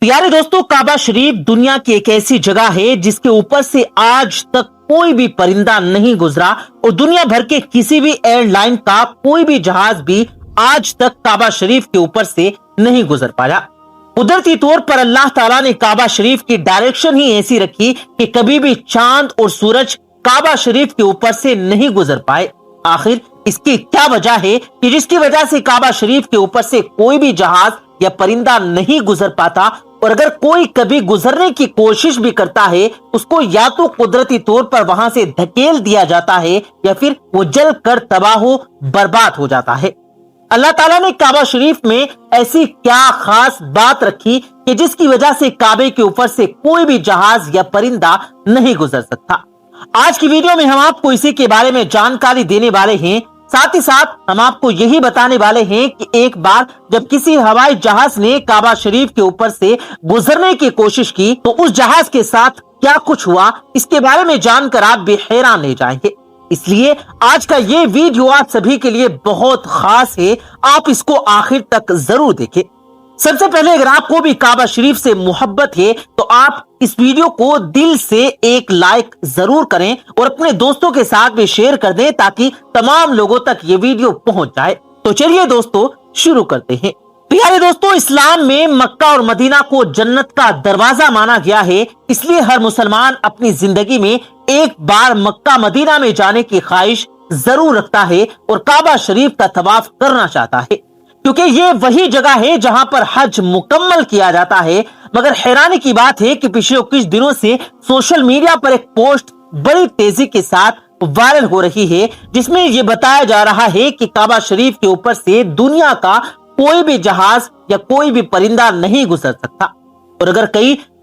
प्यारे दोस्तों, काबा शरीफ दुनिया की एक ऐसी जगह है जिसके ऊपर से आज तक कोई भी परिंदा नहीं गुजरा और दुनिया भर के किसी भी एयरलाइन का कोई भी जहाज भी आज तक काबा शरीफ के ऊपर से नहीं गुजर पाया। कुदरती तौर पर अल्लाह ताला ने काबा शरीफ की डायरेक्शन ही ऐसी रखी कि कभी भी चांद और सूरज काबा शरीफ के ऊपर से नहीं गुजर पाए। आखिर इसकी क्या वजह है कि जिसकी वजह से काबा शरीफ के ऊपर से कोई भी जहाज या परिंदा नहीं गुजर पाता, और अगर कोई कभी गुजरने की कोशिश भी करता है उसको या तो कुदरती तौर पर वहां से धकेल दिया जाता है या फिर वो जल कर तबाह बर्बाद हो जाता है। अल्लाह ताला ने काबा शरीफ में ऐसी क्या खास बात रखी कि जिसकी वजह से काबे के ऊपर से कोई भी जहाज या परिंदा नहीं गुजर सकता। आज की वीडियो में हम आपको इसी के बारे में जानकारी देने वाले हैं। साथ ही साथ हम आपको यही बताने वाले हैं कि एक बार जब किसी हवाई जहाज ने काबा शरीफ के ऊपर से गुजरने की कोशिश की तो उस जहाज के साथ क्या कुछ हुआ, इसके बारे में जानकर आप भी हैरान रह जाएंगे। इसलिए आज का ये वीडियो आप सभी के लिए बहुत खास है, आप इसको आखिर तक जरूर देखें। सबसे पहले अगर आपको भी काबा शरीफ से मोहब्बत है तो आप इस वीडियो को दिल से एक लाइक जरूर करें और अपने दोस्तों के साथ भी शेयर कर दें ताकि तमाम लोगों तक ये वीडियो पहुंच जाए। तो चलिए दोस्तों शुरू करते हैं। प्यारे दोस्तों, इस्लाम में मक्का और मदीना को जन्नत का दरवाजा माना गया है, इसलिए हर मुसलमान अपनी जिंदगी में एक बार मक्का मदीना में जाने की ख्वाहिश जरूर रखता है और काबा शरीफ का तवाफ करना चाहता है, क्योंकि ये वही जगह है जहां पर हज मुकम्मल किया जाता है। मगर हैरानी की बात है कि पिछले कुछ दिनों से सोशल मीडिया पर एक पोस्ट बड़ी तेजी के साथ वायरल हो रही है, जिसमें ये बताया जा रहा है कि काबा शरीफ के ऊपर से दुनिया का कोई भी जहाज या कोई भी परिंदा नहीं गुजर सकता, और अगर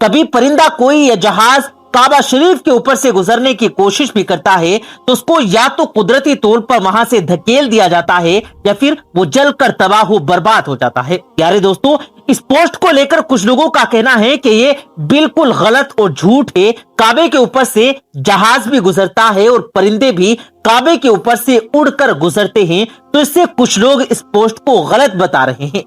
कभी परिंदा कोई या जहाज काबा शरीफ के ऊपर से गुजरने की कोशिश भी करता है तो उसको या तो कुदरती तौर पर वहां से धकेल दिया जाता है या फिर वो जलकर तबाह बर्बाद हो जाता है। प्यारे दोस्तों, इस पोस्ट को लेकर कुछ लोगों का कहना है कि ये बिल्कुल गलत और झूठ है। काबे के ऊपर से जहाज भी गुजरता है और परिंदे भी काबे के ऊपर से उड़कर गुजरते हैं, तो इससे कुछ लोग इस पोस्ट को गलत बता रहे हैं।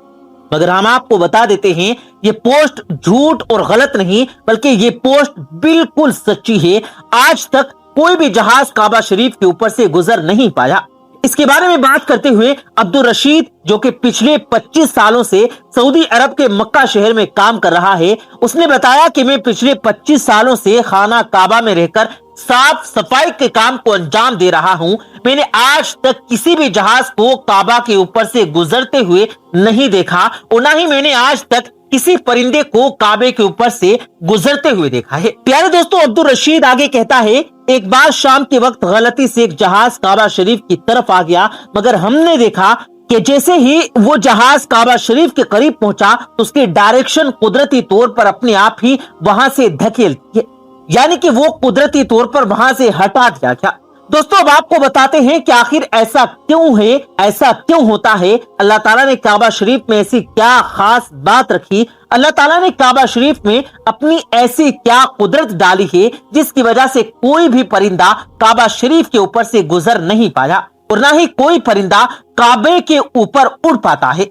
मगर हम आपको बता देते हैं ये पोस्ट झूठ और गलत नहीं बल्कि ये पोस्ट बिल्कुल सच्ची है। आज तक कोई भी जहाज काबा शरीफ के ऊपर से गुजर नहीं पाया। इसके बारे में बात करते हुए अब्दुल रशीद, जो कि पिछले 25 सालों से सऊदी अरब के मक्का शहर में काम कर रहा है, उसने बताया कि मैं पिछले 25 सालों से खाना काबा में रहकर साफ सफाई के काम को अंजाम दे रहा हूं। मैंने आज तक किसी भी जहाज को काबा के ऊपर से गुजरते हुए नहीं देखा और ना ही मैंने आज तक किसी परिंदे को काबे के ऊपर से गुजरते हुए देखा है। प्यारे दोस्तों, अब्दुल रशीद आगे कहता है, एक बार शाम के वक्त गलती से एक जहाज काबा शरीफ की तरफ आ गया, मगर हमने देखा कि जैसे ही वो जहाज काबा शरीफ के करीब पहुंचा तो उसकी डायरेक्शन कुदरती तौर पर अपने आप ही वहां से धकेल दी, यानी कि वो कुदरती तौर पर वहां से हटा दिया गया। दोस्तों, अब आपको बताते हैं कि आखिर ऐसा क्यों है, ऐसा क्यों होता है। अल्लाह ताला ने काबा शरीफ में ऐसी क्या खास बात रखी, अल्लाह ताला ने काबा शरीफ में अपनी ऐसी क्या कुदरत डाली है जिसकी वजह से कोई भी परिंदा काबा शरीफ के ऊपर से गुजर नहीं पाया और ना ही कोई परिंदा काबे के ऊपर उड़ पाता है।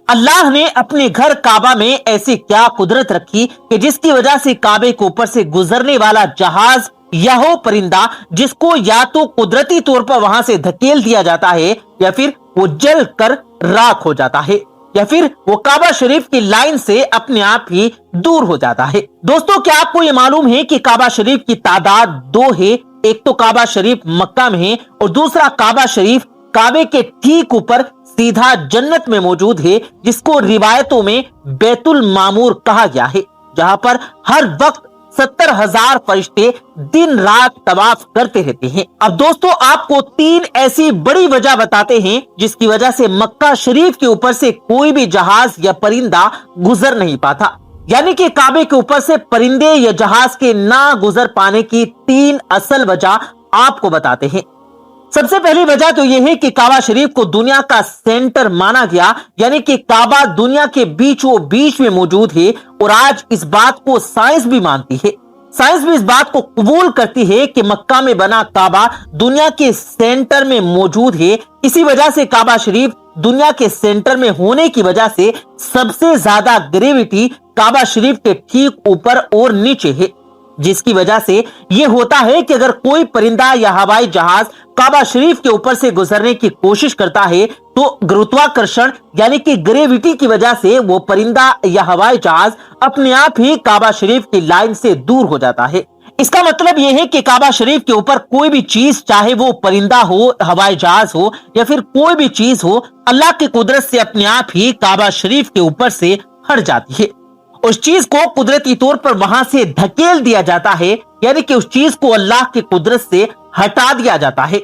अल्लाह ने अपने घर काबा में ऐसी क्या कुदरत रखी कि जिसकी वजह से काबे के ऊपर से गुजरने वाला जहाज या हो परिंदा, जिसको या तो कुदरती तौर पर वहां से धकेल दिया जाता है या फिर वो जल कर राख हो जाता है या फिर वो काबा शरीफ की लाइन से अपने आप ही दूर हो जाता है। दोस्तों, क्या आपको ये मालूम है कि काबा शरीफ की तादाद 2 है। एक तो काबा शरीफ मक्का में है और दूसरा काबा शरीफ काबे के ठीक ऊपर सीधा जन्नत में मौजूद है, जिसको रिवायतों में बैतुल मामूर कहा गया है, जहां पर हर वक्त 70,000 फरिश्ते दिन रात तवाफ करते रहते हैं। अब दोस्तों, आपको 3 ऐसी बड़ी वजह बताते हैं जिसकी वजह से मक्का शरीफ के ऊपर से कोई भी जहाज या परिंदा गुजर नहीं पाता, यानी कि काबे के ऊपर से परिंदे या जहाज के ना गुजर पाने की 3 असल वजह आपको बताते हैं। सबसे पहली वजह तो यह है कि काबा शरीफ को दुनिया का सेंटर माना गया, यानी कि काबा दुनिया के बीचों बीच में मौजूद है और आज इस बात को साइंस भी मानती है। साइंस भी इस बात को कबूल करती है कि मक्का में बना काबा दुनिया के सेंटर में मौजूद है। इसी वजह से काबा शरीफ دنیا کے سینٹر میں ہونے کی وجہ سے سب سے زیادہ گریویٹی کعبہ شریف کے ٹھیک اوپر اور نیچے ہے، جس کی وجہ سے یہ ہوتا ہے کہ اگر کوئی پرندہ یا ہوائی جہاز کعبہ شریف کے اوپر سے گزرنے کی کوشش کرتا ہے تو گروتواکرشن یعنی کہ گریویٹی کی وجہ سے وہ پرندہ یا ہوائی جہاز اپنے آپ ہی کعبہ شریف کی لائن سے دور ہو جاتا ہے۔ اس کا مطلب یہ ہے کہ کعبہ شریف کے اوپر کوئی بھی چیز، چاہے وہ پرندہ ہو، ہوائی جہاز ہو یا پھر کوئی بھی چیز ہو، اللہ کی قدرت سے اپنے آپ ہی کعبہ شریف کے اوپر سے ہٹ جاتی ہے۔ اس چیز کو قدرتی طور پر وہاں سے دھکیل دیا جاتا ہے، یعنی کہ اس چیز کو اللہ کی قدرت سے ہٹا دیا جاتا ہے۔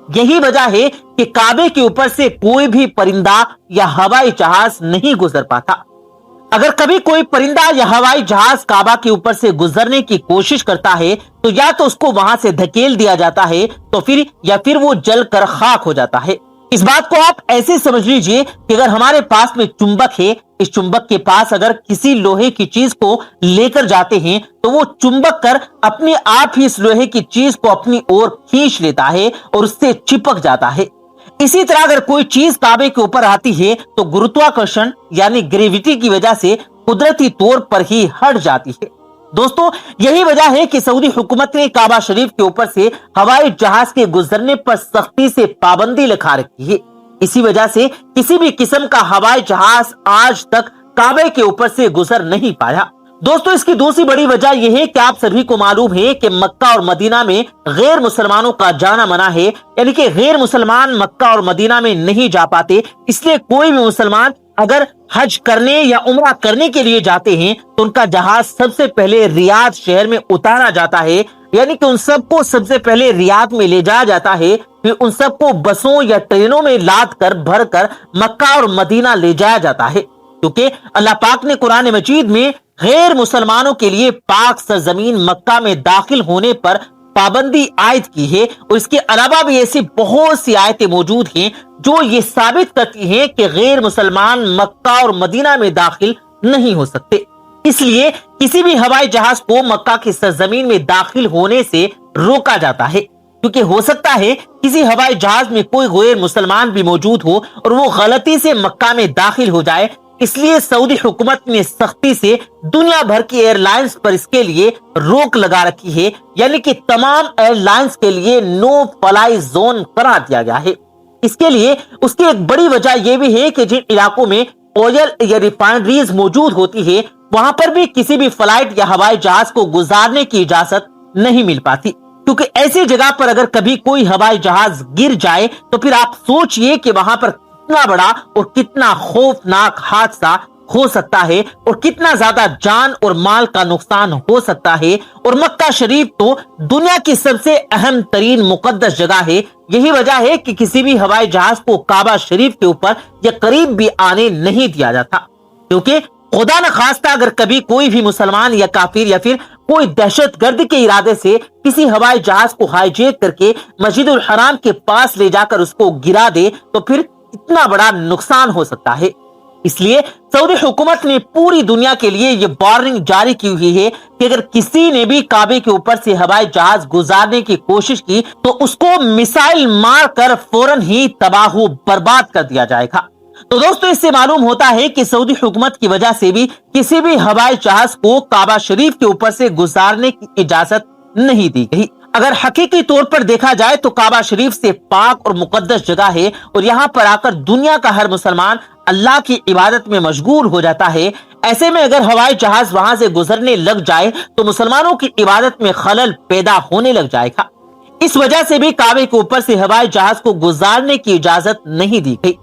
یہی وجہ ہے کہ کعبے کے اوپر سے کوئی بھی پرندہ یا ہوائی جہاز نہیں گزر پاتا۔ اگر کبھی کوئی پرندہ یا ہوائی جہاز کعبہ کے اوپر سے گزرنے کی کوشش کرتا ہے تو یا تو اس کو وہاں سے دھکیل دیا جاتا ہے تو پھر وہ جل کر خاک ہو جاتا ہے۔ اس بات کو آپ ایسے سمجھ لیجئے کہ اگر ہمارے پاس میں چمبک ہے، اس چمبک کے پاس اگر کسی لوہے کی چیز کو لے کر جاتے ہیں تو وہ چمبک کر اپنے آپ ہی اس لوہے کی چیز کو اپنی اور کھینچ لیتا ہے اور اس سے چپک جاتا ہے۔ اسی طرح اگر کوئی چیز کعبے کے اوپر آتی ہے تو گروتواکرشن یعنی گریویٹی کی وجہ سے قدرتی طور پر ہی ہٹ جاتی ہے۔ دوستو، یہی وجہ ہے کہ سعودی حکومت نے کعبہ شریف کے اوپر سے ہوائی جہاز کے گزرنے پر سختی سے پابندی لگا رکھی ہے۔ اسی وجہ سے کسی بھی قسم کا ہوائی جہاز آج تک کعبے کے اوپر سے گزر نہیں پایا۔ دوستو، اس کی دوسری بڑی وجہ یہ ہے کہ آپ سبھی کو معلوم ہے کہ مکہ اور مدینہ میں غیر مسلمانوں کا جانا منع ہے، یعنی کہ غیر مسلمان مکہ اور مدینہ میں نہیں جا پاتے۔ اس لیے کوئی بھی مسلمان اگر حج کرنے یا عمرہ کرنے کے لیے جاتے ہیں تو ان کا جہاز سب سے پہلے ریاض شہر میں اتارا جاتا ہے، یعنی کہ ان سب کو سب سے پہلے ریاض میں لے جایا جاتا ہے، پھر ان سب کو بسوں یا ٹرینوں میں لاد کر بھر کر مکہ اور مدینہ لے جایا جاتا ہے، کیونکہ اللہ پاک نے قرآن مجید میں غیر مسلمانوں کے لیے پاک سرزمین مکہ میں داخل ہونے پر پابندی عائد کی ہے، اور اس کے علاوہ بھی ایسی بہت سی آیتیں موجود ہیں جو یہ ثابت کرتی ہیں کہ غیر مسلمان مکہ اور مدینہ میں داخل نہیں ہو سکتے۔ اس لیے کسی بھی ہوائی جہاز کو مکہ کی سرزمین میں داخل ہونے سے روکا جاتا ہے، کیونکہ ہو سکتا ہے کسی ہوائی جہاز میں کوئی غیر مسلمان بھی موجود ہو اور وہ غلطی سے مکہ میں داخل ہو جائے۔ اس لیے سعودی حکومت نے سختی سے دنیا بھر کی ایئر لائنز پر اس کے لیے روک لگا رکھی ہے، یعنی کہ تمام ایئر لائنز کے لیے نو فلائی زون قرار دیا گیا ہے۔ اس کے لیے اس کی ایک بڑی وجہ یہ بھی ہے کہ جن علاقوں میں آئل یا ریفائنریز موجود ہوتی ہے وہاں پر بھی کسی بھی فلائٹ یا ہوائی جہاز کو گزارنے کی اجازت نہیں مل پاتی، کیونکہ ایسی جگہ پر اگر کبھی کوئی ہوائی جہاز گر جائے تو پھر آپ سوچئے کہ وہاں پر کتنا بڑا اور کتنا خوفناک حادثہ ہو سکتا ہے اور کتنا زیادہ جان اور مال کا نقصان ہو سکتا ہے۔ اور مکہ شریف تو دنیا کی سب سے اہم ترین مقدس جگہ ہے، یہی وجہ ہے کہ کسی بھی ہوائی جہاز کو کعبہ شریف کے اوپر یا قریب بھی آنے نہیں دیا جاتا، کیونکہ خدا نخواستہ اگر کبھی کوئی بھی مسلمان یا کافر یا پھر کوئی دہشت گرد کے ارادے سے کسی ہوائی جہاز کو ہائی جیک کر کے مسجد الحرام کے پاس لے جا کر اس کو گرا دے تو پھر اتنا بڑا نقصان ہو سکتا ہے۔ اس لیے سعودی حکومت نے پوری دنیا کے لیے یہ وارننگ جاری کی ہوئی ہے کہ اگر کسی نے بھی کعبے کے اوپر سے ہوائی جہاز گزارنے کی کوشش کی تو اس کو میسائل مار کر فوراً ہی تباہ و برباد کر دیا جائے گا۔ تو دوستو، اس سے معلوم ہوتا ہے کہ سعودی حکومت کی وجہ سے بھی کسی بھی ہوائی جہاز کو کعبہ شریف کے اوپر سے گزارنے کی اجازت نہیں دی گئی۔ اگر حقیقی طور پر دیکھا جائے تو کعبہ شریف سے پاک اور مقدس جگہ ہے اور یہاں پر آ کر دنیا کا ہر مسلمان اللہ کی عبادت میں مشغول ہو جاتا ہے۔ ایسے میں اگر ہوائی جہاز وہاں سے گزرنے لگ جائے تو مسلمانوں کی عبادت میں خلل پیدا ہونے لگ جائے گا۔ اس وجہ سے بھی کعبے کے اوپر سے ہوائی جہاز کو گزارنے کی اجازت نہیں دی گئی۔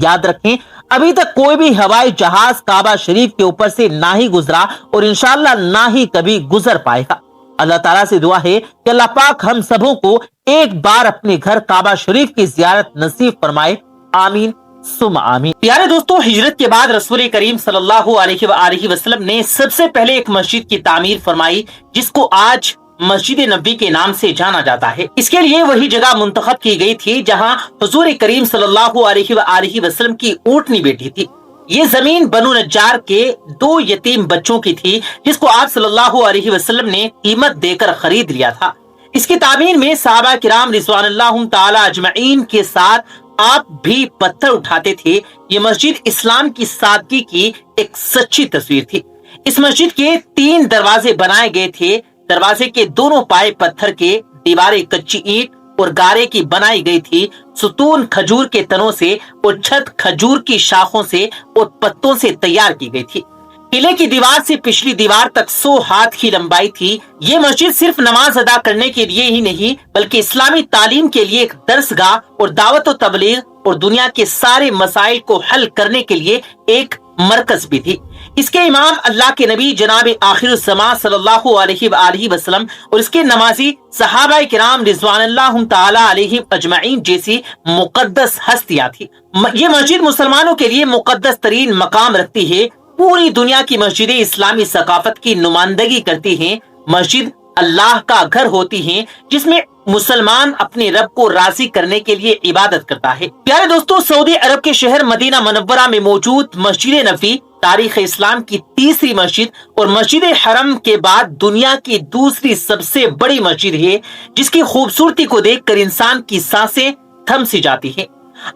یاد رکھیں، ابھی تک کوئی بھی ہوائی جہاز کعبہ شریف کے اوپر سے نہ ہی گزرا اور انشاءاللہ نہ ہی کبھی گزر پائے گا۔ اللہ تعالیٰ سے دعا ہے کہ اللہ پاک ہم سبوں کو ایک بار اپنے گھر کعبہ شریف کی زیارت نصیب فرمائے، آمین ثم آمین۔ پیارے دوستو، ہجرت کے بعد رسول کریم صلی اللہ علیہ وآلہ وسلم نے سب سے پہلے ایک مسجد کی تعمیر فرمائی جس کو آج مسجد نبوی کے نام سے جانا جاتا ہے۔ اس کے لیے وہی جگہ منتخب کی گئی تھی جہاں حضور کریم صلی اللہ علیہ وآلہ وسلم کی اونٹنی بیٹھی تھی۔ یہ زمین بنو نجار کے 2 یتیم بچوں کی تھی جس کو آپ صلی اللہ علیہ وسلم نے قیمت دے کر خرید لیا تھا۔ اس کی تعمیر میں صحابہ کرام رضوان اللہ تعالی اجمعین کے ساتھ आप भी पत्थर उठाते थे। ये मस्जिद इस्लाम की सादगी की एक सच्ची तस्वीर थी। इस मस्जिद के 3 दरवाजे बनाए गए थे। दरवाजे के दोनों पाए पत्थर के, दीवारें कच्ची ईंट और गारे की बनाई गई थी। सुतून खजूर के तनों से और छत खजूर की शाखों से और पत्तों से तैयार की गई थी। किले की दीवार से पिछली दीवार तक 100 हाथ की लंबाई थी। ये मस्जिद सिर्फ नमाज अदा करने के लिए ही नहीं, बल्कि इस्लामी तालीम के लिए एक दरसगाह और दावत और तबलीग और दुनिया के सारे मसाइल को हल करने के लिए एक मरकज भी थी। इसके इमाम अल्लाह के नबी जनाब आखिरुज़्ज़मा सल्लल्लाहु अलैहि वसल्लम और इसके नमाजी सहाबा किराम रिज़वानुल्लाह तआला अलैहिम अजमईन जैसी मुकद्दस हस्तियां थी। ये मस्जिद मुसलमानों के लिए मुकद्दस तरीन मकाम रखती है। पूरी दुनिया की मस्जिदें इस्लामी सकाफत की नुमाइंदगी करती हैं। मस्जिद अल्लाह का घर होती हैं, जिसमें मुसलमान अपने रब को राजी करने के लिए इबादत करता है। प्यारे दोस्तों, सऊदी अरब के शहर मदीना मुनव्वरा में मौजूद मस्जिद नबी तारीख इस्लाम की तीसरी मस्जिद और मस्जिद हरम के बाद दुनिया की दूसरी सबसे बड़ी मस्जिद है, जिसकी खूबसूरती को देखकर इंसान की सांसें थम सी जाती हैं।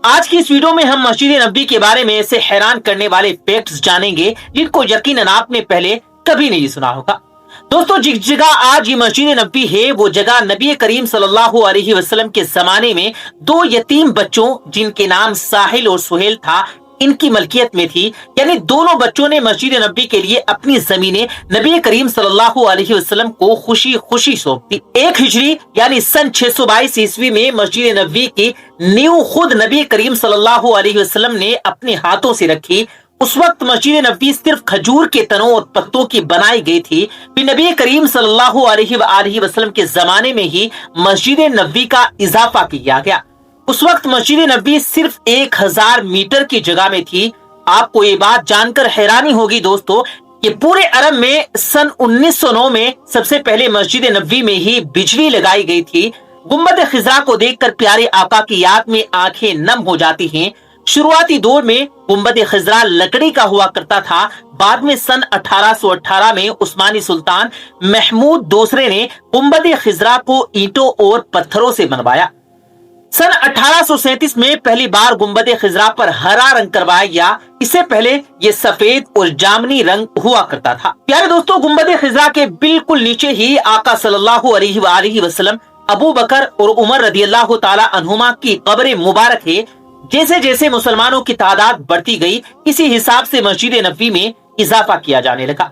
आज की इस वीडियो में हम मस्जिद नबी के बारे में ऐसे हैरान करने वाले फैक्ट्स जानेंगे जिनको यकीनन आपने पहले कभी नहीं सुना होगा। दोस्तों, जिस जगह आज ये मस्जिद नबी है, वो जगह नबी करीम सल्लल्लाहु अलैहि वसल्लम के जमाने में 2 यतीम बच्चों, जिनके नाम साहिल और सुहेल था, इनकी मलकियत में थी। यानी दोनों बच्चों ने मस्जिद नबी के लिए अपनी जमीनें नबी करीम सल्लल्लाहु अलैहि वसल्लम को खुशी खुशी सौंप दी। 1 हिजरी यानी सन 622 ईस्वी में मस्जिद नबी की नींव खुद नबी करीम सल्लल्लाहु अलैहि वसल्लम ने अपने हाथों से रखी। उस वक्त मस्जिद नबी सिर्फ खजूर के तनों और पत्तों की बनाई गई थी। फिर नबी करीम सल्लल्लाहु अलैहि वसल्लम के जमाने में ही मस्जिद नबी का इजाफा किया गया। उस वक्त मस्जिद नबी सिर्फ 1000 मीटर की जगह में थी। आपको ये बात जानकर हैरानी होगी दोस्तों कि पूरे अरब में सन 1909 में सबसे पहले मस्जिद नबी में ही बिजली लगाई गई थी। गुंबद खिजरा को देखकर प्यारे आका की याद में आंखें नम हो जाती हैं। शुरुआती दौर में गुंबद खिजरा लकड़ी का हुआ करता था। बाद में सन 1818 में उस्मानी सुल्तान महमूद दूसरे ने गुंबद खिजरा को ईंटों और पत्थरों से बनवाया। सन 1837 में पहली बार गुंबद खिजरा पर हरा रंग करवाया गया। इससे पहले ये सफेद और जामनी रंग हुआ करता था। प्यारे दोस्तों, गुंबद खिजरा के बिल्कुल नीचे ही आका सल्लल्लाहु अलैहि वसल्लम, अबू बकर और उमर रदियल्लाहु ताला अन्हुमा की कब्रें मुबारक है। जैसे जैसे मुसलमानों की तादाद बढ़ती गई, इसी हिसाब से मस्जिद नबी में इजाफा किया जाने लगा।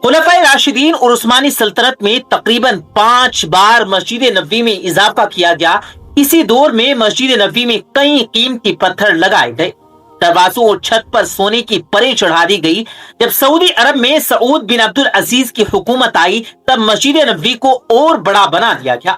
खुलफाए राशिदीन और उस्मानी सल्तनत में तकरीबन 5 बार मस्जिद नबी में इजाफा किया गया। इसी दौर में मस्जिद नबी में कई कीमती पत्थर लगाए गए। दरवाजों और छत पर सोने की परें चढ़ा दी गई। जब सऊदी अरब में सऊद बिन अब्दुल अजीज की हुकूमत आई, तब मस्जिद नबी को और बड़ा बना दिया गया।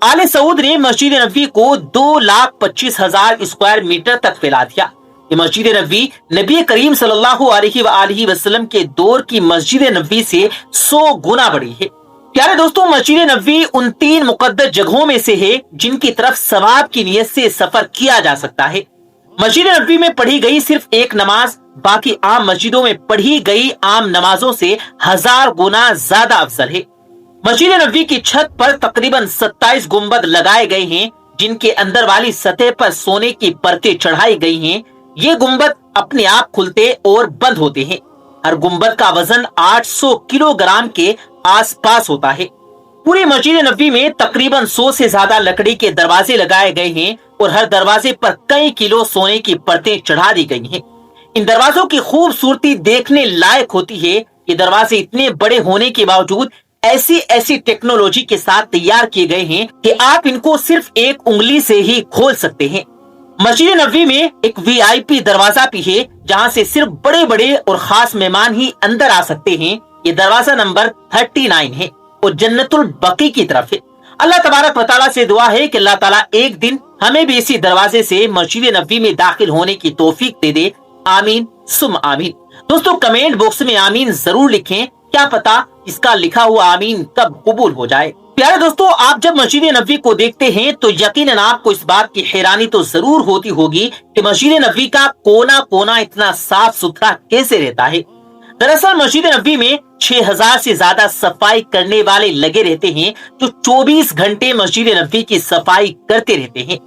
आले सऊद ने मस्जिद नबी को 2,25,000 स्क्वायर मीटर तक फैला दिया। ये मस्जिद नबी नबी करीम सल्लल्लाहु अलैहि वसल्लम के दौर की मस्जिद नबी से 100 गुना बड़ी है। प्यारे दोस्तों, मस्जिद नबी उन 3 मुकद्दस जगहों में से है जिनकी तरफ सवाब की नियत से सफर किया जा सकता है। मस्जिद नबी में पढ़ी गई सिर्फ एक नमाज बाकी आम मस्जिदों में पढ़ी गई आम नमाजों से 1000 गुना ज्यादा अफजल है। मस्जिद नबी की छत पर तकरीबन 27 गुंबद लगाए गए हैं, जिनके अंदर वाली सतह पर सोने की परतें चढ़ाई गई हैं। ये गुंबद अपने आप खुलते और बंद होते हैं। हर गुंबद का वजन 800 किलोग्राम के आसपास होता है। पूरी मस्जिद नबी में तकरीबन 100 से ज्यादा लकड़ी के दरवाजे लगाए गए हैं और हर दरवाजे पर कई किलो सोने की परतें चढ़ा दी गई हैं। इन दरवाजों की खूबसूरती देखने लायक होती है। ये दरवाजे इतने बड़े होने के बावजूद ऐसी टेक्नोलॉजी के साथ तैयार किए गए हैं कि आप इनको सिर्फ एक उंगली से ही खोल सकते हैं। मस्जिद नबी में एक VIP दरवाजा भी है, जहां से सिर्फ बड़े बड़े और खास मेहमान ही अंदर आ सकते हैं। ये दरवाजा नंबर 39 है और जन्नतुल बकी की तरफ है। अल्लाह तबारक व तआला से दुआ है कि अल्लाह ताला एक दिन हमें भी इसी दरवाजे से मस्जिद नबी में दाखिल होने की तौफीक दे दे। आमीन सुम आमीन। दोस्तों, कमेंट बॉक्स में आमीन जरूर लिखें। क्या पता इसका लिखा हुआ आमीन कब कबूल हो जाए। प्यारे दोस्तों, आप जब मस्जिद नबी को देखते हैं तो यकीनन आपको इस बात की हैरानी तो जरूर होती होगी कि मस्जिद नबी का कोना कोना इतना साफ सुथरा कैसे रहता है। दरअसल मस्जिद नबी में 6000 से ज्यादा सफाई करने वाले लगे रहते हैं, जो 24 घंटे मस्जिद नबी की सफाई करते रहते हैं।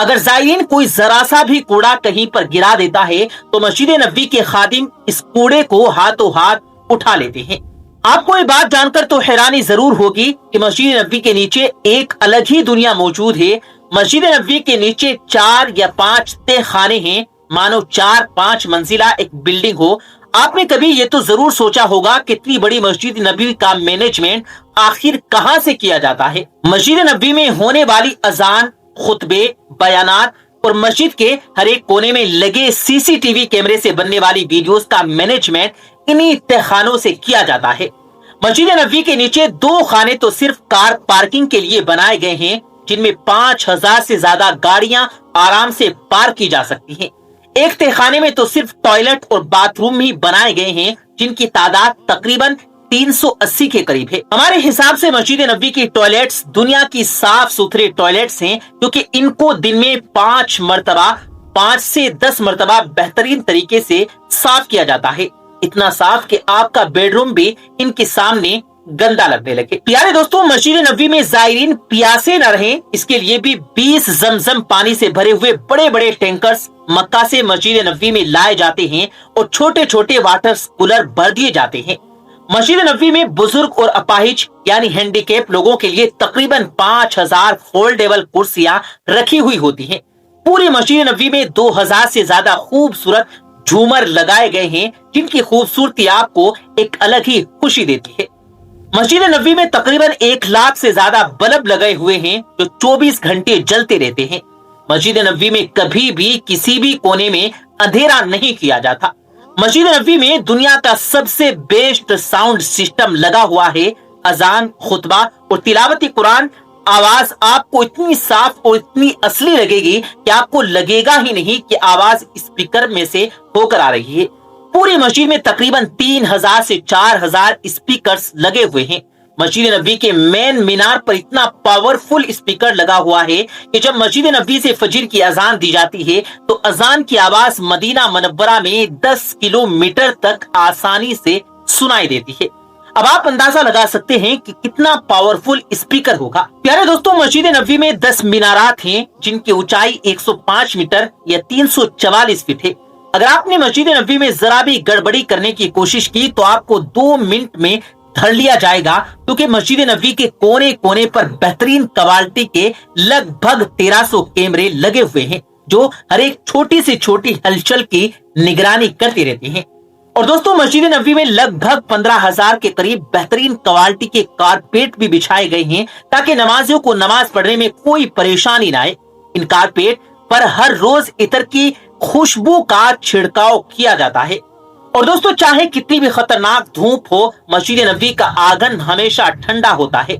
اگر زائرین کوئی ذرا سا بھی کوڑا کہیں پر گرا دیتا ہے تو مسجد نبوی کے خادم اس کوڑے کو ہاتھوں ہاتھ اٹھا لیتے ہیں۔ آپ کو یہ بات جان کر تو حیرانی ضرور ہوگی کہ مسجد نبوی کے نیچے ایک الگ ہی دنیا موجود ہے۔ مسجد نبوی کے نیچے 4 یا 5 تہ خانے ہیں، مانو 4-5 منزلہ ایک بلڈنگ ہو۔ آپ نے کبھی یہ تو ضرور سوچا ہوگا کہ اتنی بڑی مسجد نبوی کا مینجمنٹ آخر کہاں سے کیا جاتا ہے؟ مسجد نبوی میں ہونے والی اذان، خطبے، بیانات اور مسجد کے ہر ایک کونے میں لگے CCTV کیمرے سے بننے والی ویڈیوز کا مینجمنٹ انہی تہخانوں سے کیا جاتا ہے۔ مسجد نبوی کے نیچے 2 خانے تو صرف کار پارکنگ کے لیے بنائے گئے ہیں، جن میں 5000 سے زیادہ گاڑیاں آرام سے پارک کی جا سکتی ہیں۔ ایک تہخانے میں تو صرف ٹوائلٹ اور باتھ روم ہی بنائے گئے ہیں، جن کی تعداد تقریباً 380 کے قریب ہے۔ ہمارے حساب سے مسجد نبوی کی ٹوائلٹس دنیا کی صاف ستھرے ٹوائلٹس ہیں، کیونکہ ان کو دن میں 5 سے 10 مرتبہ بہترین طریقے سے صاف کیا جاتا ہے، اتنا صاف کہ آپ کا بیڈ روم بھی ان کے سامنے گندا لگنے لگے۔ پیارے دوستوں، مسجد نبوی میں زائرین پیاسے نہ رہیں، اس کے لیے بھی 20 زمزم پانی سے بھرے ہوئے بڑے بڑے ٹینکرز مکہ سے مسجد نبوی میں لائے جاتے ہیں اور چھوٹے چھوٹے واٹر کولر بھر دیے جاتے ہیں۔ مسجد نبوی میں بزرگ اور اپاہج یعنی ہینڈی کیپ لوگوں کے لیے تقریباً 5000 فولڈیبل کرسیاں رکھی ہوئی ہوتی ہیں۔ پوری مسجد نبوی میں 2000 سے زیادہ خوبصورت جھومر لگائے گئے ہیں، جن کی خوبصورتی آپ کو ایک الگ ہی خوشی دیتی ہے۔ مسجد نبوی میں تقریباً 1 لاکھ سے زیادہ بلب لگے ہوئے ہیں، جو 24 گھنٹے جلتے رہتے ہیں۔ مسجد نبوی میں کبھی بھی کسی بھی کونے میں اندھیرا نہیں کیا جاتا۔ مسجد نبوی میں دنیا کا سب سے بیسٹ ساؤنڈ سسٹم لگا ہوا ہے۔ اذان، خطبہ اور تلاوت قرآن آواز آپ کو اتنی صاف اور اتنی اصلی لگے گی کہ آپ کو لگے گا ہی نہیں کہ آواز اسپیکر میں سے ہو کر آ رہی ہے۔ پوری مسجد میں تقریباً 3000 سے 4000 اسپیکرز لگے ہوئے ہیں۔ مسجد نبوی کے مین مینار پر اتنا پاورفل اسپیکر لگا ہوا ہے کہ جب مسجد نبوی سے فجر کی اذان دی جاتی ہے تو اذان کی آواز مدینہ منورہ میں 10 کلومیٹر تک آسانی سے سنائی دیتی ہے۔ اب آپ اندازہ لگا سکتے ہیں کہ کتنا پاورفل اسپیکر ہوگا۔ پیارے دوستوں، مسجد نبوی میں 10 مینارات ہیں، جن کی اونچائی 105 میٹر یا 344 فٹ ہے۔ اگر آپ نے مسجد نبوی میں ذرا بھی گڑبڑی کرنے کی کوشش کی تو آپ کو 2 منٹ میں دھر لیا جائے گا، کیونکہ مسجد نبوی کے کونے کونے پر بہترین کوالٹی کے لگ بھگ 1300 کیمرے لگے ہوئے ہیں، جو ہر ایک چھوٹی سے چھوٹی ہلچل کی نگرانی کرتے رہتے ہیں۔ اور دوستوں، مسجد نبوی میں لگ بھگ 15000 کے قریب بہترین کوالٹی کے کارپیٹ بھی بچھائے گئے ہیں، تاکہ نمازیوں کو نماز پڑھنے میں کوئی پریشانی نہ آئے۔ ان کارپیٹ پر ہر روز عطر کی خوشبو کا چھڑکاؤ کیا جاتا ہے۔ اور دوستوں، چاہے کتنی بھی خطرناک دھوپ ہو، مسجد نبوی کا آنگن ہمیشہ ٹھنڈا ہوتا ہے۔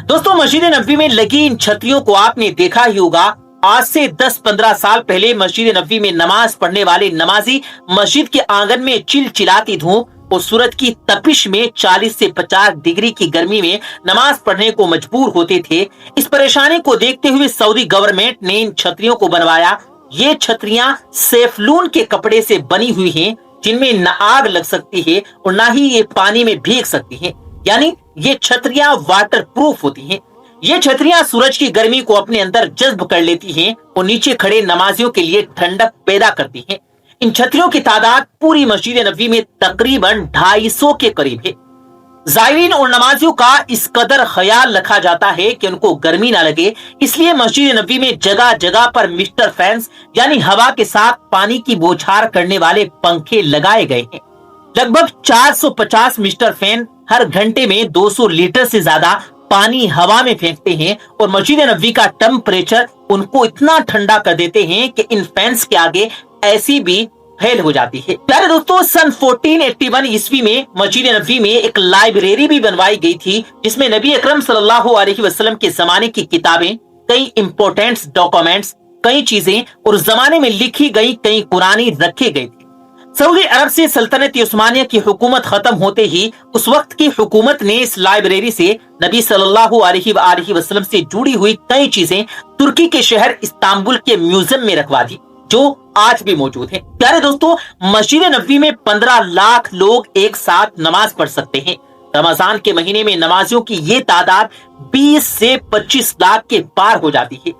دوستوں، مسجد نبوی میں لگی ان چھتریوں کو آپ نے دیکھا ہی ہوگا۔ آج سے 10-15 سال پہلے مسجد نبوی میں نماز پڑھنے والے نمازی مسجد کے آنگن میں چلچلاتی دھوپ اور سورج کی تپش میں 40 سے 50 ڈگری کی گرمی میں نماز پڑھنے کو مجبور ہوتے تھے۔ اس پریشانی کو دیکھتے ہوئے سعودی گورنمنٹ نے ان چھتریوں کو بنوایا۔ یہ چھتریاں سیفلون کے کپڑے سے بنی ہوئی ہیں، جن میں نہ آگ لگ سکتی ہے اور نہ ہی یہ پانی میں بھیگ سکتی ہیں، یعنی یہ چھتریاں واٹر پروف ہوتی ہیں۔ یہ چھتریاں سورج کی گرمی کو اپنے اندر جذب کر لیتی ہیں اور نیچے کھڑے نمازیوں کے لیے ٹھنڈک پیدا کرتی ہیں۔ ان چھتریوں کی تعداد پوری مسجد نبوی میں تقریباً 250 کے قریب ہے۔ زائرین اور نمازیوں کا اس قدر خیال رکھا جاتا ہے کہ ان کو گرمی نہ لگے، اس لیے مسجد نبوی میں جگہ جگہ پر مسٹر فینس یعنی ہوا کے ساتھ پانی کی بوچھار کرنے والے پنکھے لگائے گئے ہیں۔ لگ بھگ 450 مسٹر فین ہر گھنٹے میں 200 لیٹر سے زیادہ پانی ہوا میں پھینکتے ہیں اور مسجد نبوی کا ٹمپریچر ان کو اتنا ٹھنڈا کر دیتے ہیں کہ ان فینس کے آگے ایسی بھی فیل ہو جاتی ہے۔ پیارے دوستوں، سن 1481 عیسوی میں مسجد نبوی میں ایک لائبریری بھی بنوائی گئی تھی، جس میں نبی اکرم صلی اللہ علیہ وسلم کے زمانے کی کتابیں، کئی امپورٹنٹ ڈاکومنٹس، کئی چیزیں اور زمانے میں لکھی گئی کئی قرآنی رکھے گئے تھے۔ سعودی عرب سے سلطنت عثمانیہ کی حکومت ختم ہوتے ہی اس وقت کی حکومت نے اس لائبریری سے نبی صلی اللہ علیہ وآلہ وسلم سے جڑی ہوئی کئی چیزیں ترکی کے شہر استنبول کے میوزیم میں رکھوا دی، جو آج بھی موجود ہیں۔ پیارے دوستوں، مسجد نبوی میں 15 لاکھ لوگ ایک ساتھ نماز پڑھ سکتے ہیں۔ رمضان کے مہینے میں نمازیوں کی یہ تعداد 20 سے 25 لاکھ کے پار ہو جاتی ہے۔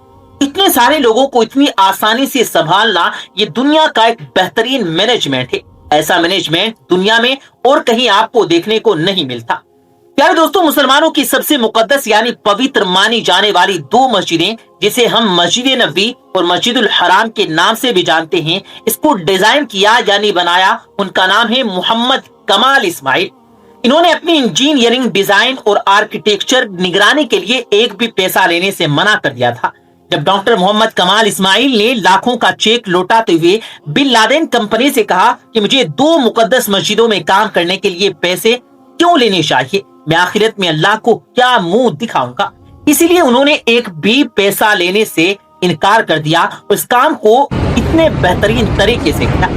इतने सारे लोगों को इतनी आसानी से संभालना ये दुनिया का एक बेहतरीन मैनेजमेंट है। ऐसा मैनेजमेंट दुनिया में और कहीं आपको देखने को नहीं मिलता। प्यारे दोस्तों, मुसलमानों की सबसे मुकद्दस यानी पवित्र मानी जाने वाली दो मस्जिदें, जिसे हम मस्जिद नबी और मस्जिदुल हराम के नाम से भी जानते हैं, इसको डिजाइन किया यानी बनाया, उनका नाम है मोहम्मद कमाल इस्माइल। इन्होंने अपनी इंजीनियरिंग, डिजाइन और आर्किटेक्चर निगरानी के लिए एक भी पैसा लेने से मना कर दिया था। जब डॉक्टर मोहम्मद कमाल इस्माइल ने लाखों का चेक लौटाते हुए बिन लादेन कंपनी से कहा कि मुझे दो मुकद्दस मस्जिदों में काम करने के लिए पैसे क्यों लेने चाहिए, मैं आखिरत में अल्लाह को क्या मुंह दिखाऊंगा, इसीलिए उन्होंने एक भी पैसा लेने से इनकार कर दिया और इस काम को इतने बेहतरीन तरीके से किया।